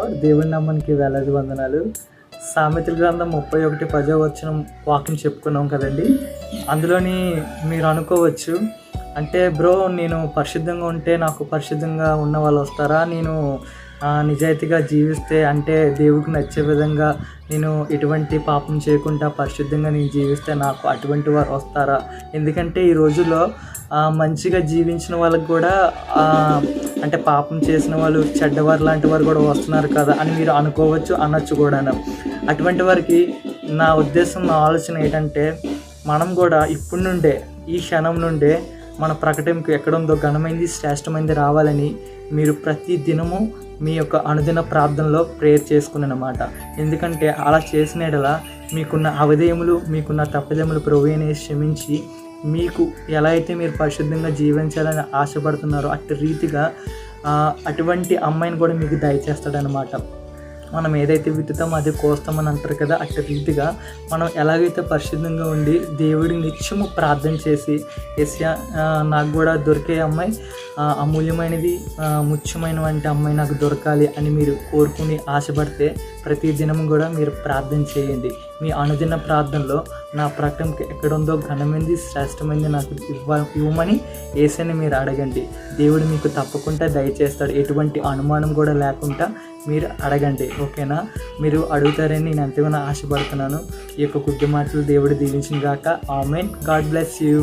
Lord. దేవుని నామానికి వేలాది వందనాలు. సామెతల గ్రంథం 31:10 వాక్యం చెప్పుకున్నాం కదండి. అందులోని మీరు అనుకోవచ్చు, అంటే బ్రో నేను పరిశుద్ధంగా ఉంటే నాకు పరిశుద్ధంగా ఉన్న వాళ్ళు వస్తారా? నేను నిజాయితీగా జీవిస్తే, అంటే దేవుడికి నచ్చే విధంగా నేను ఎటువంటి పాపం చేయకుండా పరిశుద్ధంగా నేను జీవిస్తే నాకు అటువంటి వారు వస్తారా? ఎందుకంటే ఈ రోజుల్లో మంచిగా జీవించిన వాళ్ళకి కూడా అంటే పాపం చేసిన వాళ్ళు, చెడ్డవారు లాంటి వారు కూడా వస్తున్నారు కదా అని మీరు అనుకోవచ్చు, అనొచ్చు కూడాను. అటువంటి వారికి నా ఉద్దేశం, నా ఆలోచన ఏంటంటే, మనం కూడా ఇప్పటి నుండే, ఈ క్షణం నుండే మన ప్రకటనకు ఎక్కడుందో ఘనమైంది, శ్రేష్టమైంది రావాలని మీరు ప్రతి దినము మీ యొక్క అనుదిన ప్రార్థనలో ప్రేయర్ చేసుకున్నమాట. ఎందుకంటే అలా చేసిన యెడల మీకున్న అవధేయములు, మీకున్న తప్పిదములు ప్రభువునే క్షమించి, మీకు ఎలా అయితే మీరు పరిశుద్ధంగా జీవించాలని ఆశపడుతున్నారో అట్టి రీతిగా అటువంటి అమ్మాయిని కూడా మీకు దయచేస్తాడనమాట. మనం ఏదైతే విత్తుతామో అది కోస్తామని అంటారు కదా, అట్టి రీతిగా మనం ఎలాగైతే పరిశుద్ధంగా ఉండి దేవుడిని నిత్యము ప్రార్థన చేసి, యేసయ్యా నాకు కూడా దొరికే అమ్మాయి అమూల్యమైనది, ముఖ్యమైన వంటి అమ్మాయి నాకు దొరకాలి అని మీరు కోరుకుని ఆశపడితే ప్రతి దినం కూడా మీరు ప్రార్థన చేయండి. మీ అనుదిన ప్రార్థనలో నా ప్రకటనకి ఎక్కడుందో ఘనమైంది, శ్రేష్టమైంది నాకు ఇవ్వమని యేసయ్యని మీరు అడగండి. దేవుడు మీకు తప్పకుండా దయచేస్తాడు. ఎటువంటి అనుమానం కూడా లేకుండా మీరు అడగండి, ఓకేనా? మీరు అడుగుతారని నేను ఎంతగానో ఆశపడుతున్నాను. ఈ యొక్క కొద్ది మాటలు దేవుడు దీవించిన గాక. ఆమేన్. God bless you.